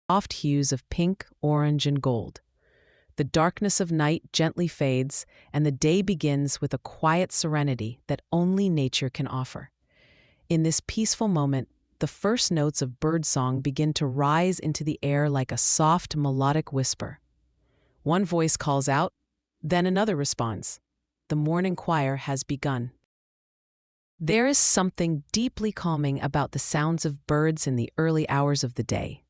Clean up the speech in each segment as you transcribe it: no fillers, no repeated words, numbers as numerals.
soft hues of pink, orange, and gold. The darkness of night gently fades, and the day begins with a quiet serenity that only nature can offer. In this peaceful moment, the first notes of birdsong begin to rise into the air like a soft, melodic whisper. One voice calls out, then another responds. The morning choir has begun. There is something deeply calming about the sounds of birds in the early hours of the day.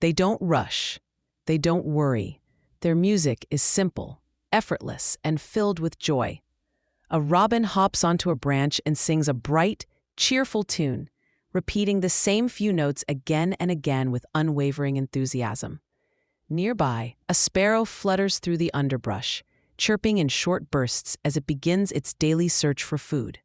They don't rush. They don't worry. Their music is simple, effortless, and filled with joy. A robin hops onto a branch and sings a bright, cheerful tune, repeating the same few notes again and again with unwavering enthusiasm. Nearby, a sparrow flutters through the underbrush, chirping in short bursts as it begins its daily search for food.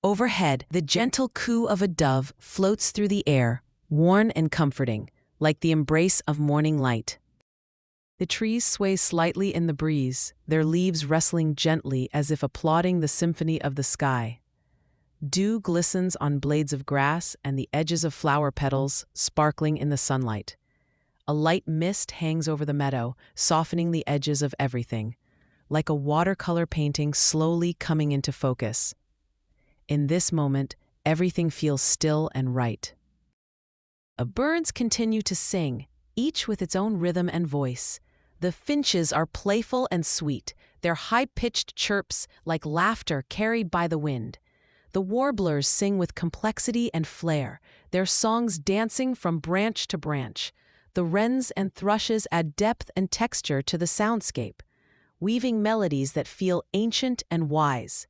Overhead, the gentle coo of a dove floats through the air, warm and comforting, like the embrace of morning light. The trees sway slightly in the breeze, their leaves rustling gently as if applauding the symphony of the sky. Dew glistens on blades of grass and the edges of flower petals, sparkling in the sunlight. A light mist hangs over the meadow, softening the edges of everything, like a watercolor painting slowly coming into focus. In this moment, everything feels still and right. Birds continue to sing, each with its own rhythm and voice. The finches are playful and sweet, their high-pitched chirps like laughter carried by the wind. The warblers sing with complexity and flair, their songs dancing from branch to branch. The wrens and thrushes add depth and texture to the soundscape, weaving melodies that feel ancient and wise.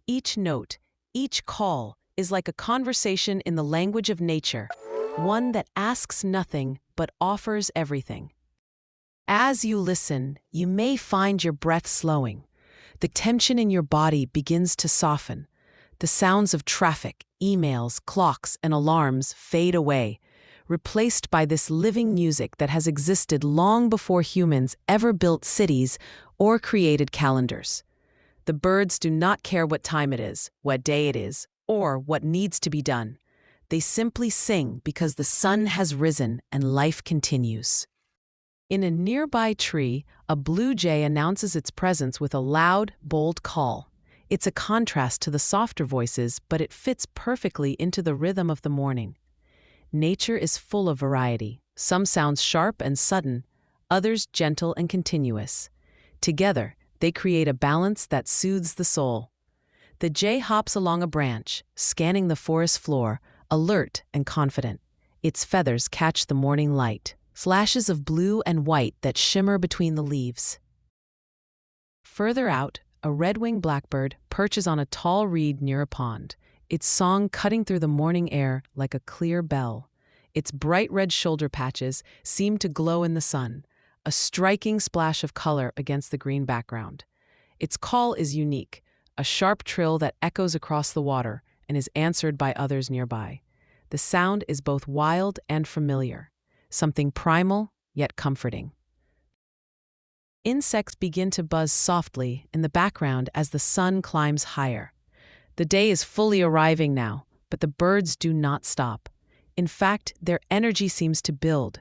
Each note, each call, is like a conversation in the language of nature, one that asks nothing but offers everything. As you listen, you may find your breath slowing. The tension in your body begins to soften. The sounds of traffic, emails, clocks, and alarms fade away, replaced by this living music that has existed long before humans ever built cities or created calendars. The birds do not care what time it is, what day it is, or what needs to be done. They simply sing because the sun has risen and life continues. In a nearby tree, a blue jay announces its presence with a loud, bold call. It's a contrast to the softer voices, but it fits perfectly into the rhythm of the morning. Nature is full of variety. Some sounds sharp and sudden, others gentle and continuous. Together, they create a balance that soothes the soul. The jay hops along a branch, scanning the forest floor, alert and confident. Its feathers catch the morning light, flashes of blue and white that shimmer between the leaves. Further out, a red-winged blackbird perches on a tall reed near a pond, its song cutting through the morning air like a clear bell. Its bright red shoulder patches seem to glow in the sun, a striking splash of color against the green background. Its call is unique, a sharp trill that echoes across the water and is answered by others nearby. The sound is both wild and familiar, something primal yet comforting. Insects begin to buzz softly in the background as the sun climbs higher. The day is fully arriving now, but the birds do not stop. In fact, their energy seems to build.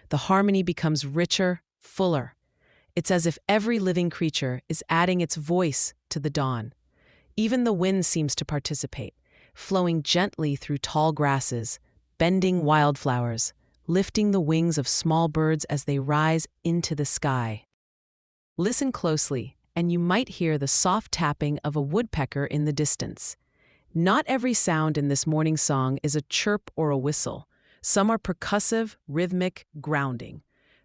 The harmony becomes richer, fuller. It's as if every living creature is adding its voice to the dawn. Even the wind seems to participate, flowing gently through tall grasses, bending wildflowers, lifting the wings of small birds as they rise into the sky. Listen closely, and you might hear the soft tapping of a woodpecker in the distance. Not every sound in this morning song is a chirp or a whistle. Some are percussive, rhythmic, grounding.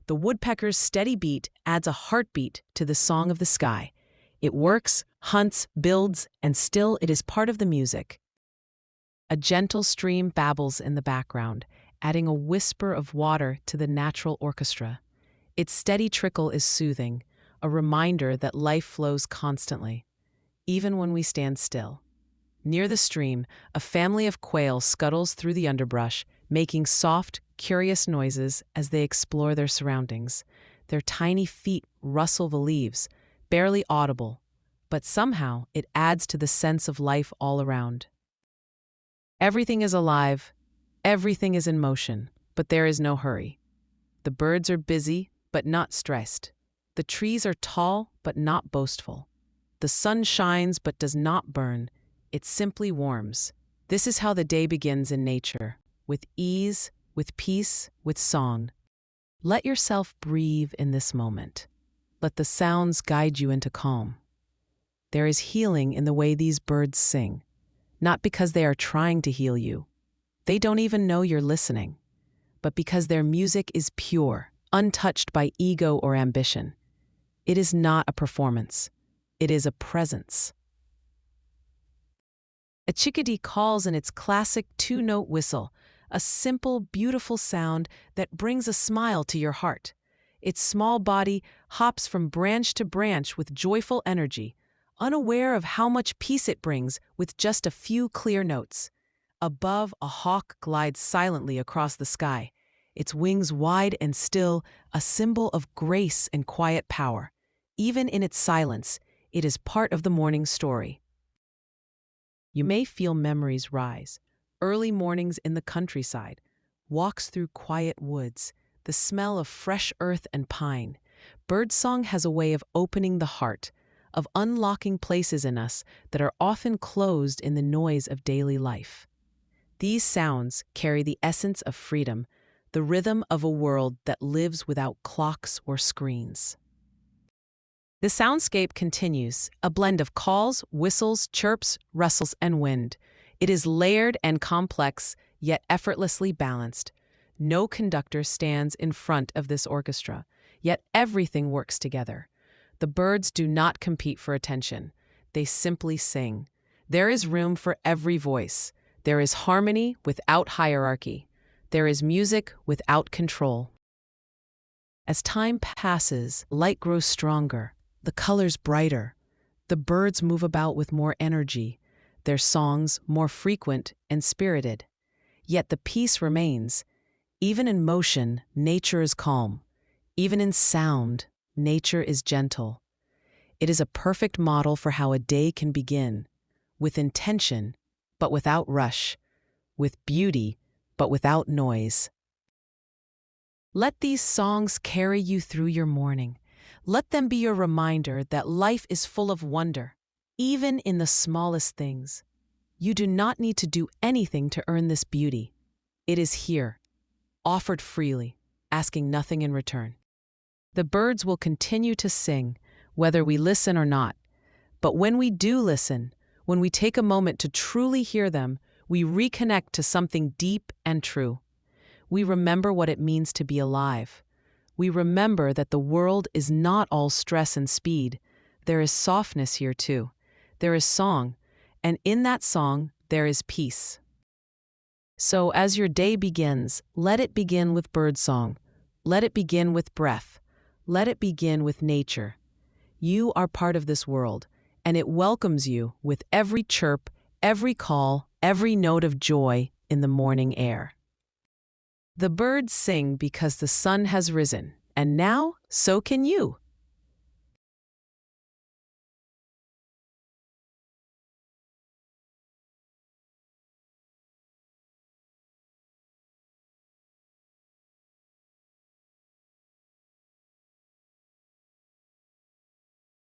The woodpecker's steady beat adds a heartbeat to the song of the sky. It works, hunts, builds, and still it is part of the music. A gentle stream babbles in the background, adding a whisper of water to the natural orchestra. Its steady trickle is soothing, a reminder that life flows constantly, even when we stand still. Near the stream, a family of quail scuttles through the underbrush, making soft, curious noises as they explore their surroundings. Their tiny feet rustle the leaves, barely audible, but somehow it adds to the sense of life all around. Everything is alive, everything is in motion, but there is no hurry. The birds are busy, but not stressed. The trees are tall, but not boastful. The sun shines, but does not burn. It simply warms. This is how the day begins in nature, with ease, with peace, with song. Let yourself breathe in this moment. Let the sounds guide you into calm. There is healing in the way these birds sing, not because they are trying to heal you. They don't even know you're listening, but because their music is pure, untouched by ego or ambition. It is not a performance. It is a presence. A chickadee calls in its classic two-note whistle, a simple, beautiful sound that brings a smile to your heart. Its small body hops from branch to branch with joyful energy, unaware of how much peace it brings with just a few clear notes. Above, a hawk glides silently across the sky, its wings wide and still, a symbol of grace and quiet power. Even in its silence, it is part of the morning story. You may feel memories rise. Early mornings in the countryside, walks through quiet woods, the smell of fresh earth and pine. Birdsong has a way of opening the heart, of unlocking places in us that are often closed in the noise of daily life. These sounds carry the essence of freedom, the rhythm of a world that lives without clocks or screens. The soundscape continues, a blend of calls, whistles, chirps, rustles, and wind. It is layered and complex, yet effortlessly balanced. No conductor stands in front of this orchestra, yet everything works together. The birds do not compete for attention. They simply sing. There is room for every voice. There is harmony without hierarchy. There is music without control. As time passes, light grows stronger, the colors brighter. The birds move about with more energy, their songs more frequent and spirited. Yet the peace remains. Even in motion, nature is calm. Even in sound, nature is gentle. It is a perfect model for how a day can begin, with intention, but without rush, with beauty, but without noise. Let these songs carry you through your morning. Let them be your reminder that life is full of wonder, even in the smallest things. You do not need to do anything to earn this beauty. It is here, offered freely, asking nothing in return. The birds will continue to sing, whether we listen or not. But when we do listen, when we take a moment to truly hear them, we reconnect to something deep and true. We remember what it means to be alive. We remember that the world is not all stress and speed. There is softness here too. There is song, and in that song, there is peace. So as your day begins, let it begin with birdsong. Let it begin with breath. Let it begin with nature. You are part of this world, and it welcomes you with every chirp, every call, every note of joy in the morning air. The birds sing because the sun has risen, and now so can you.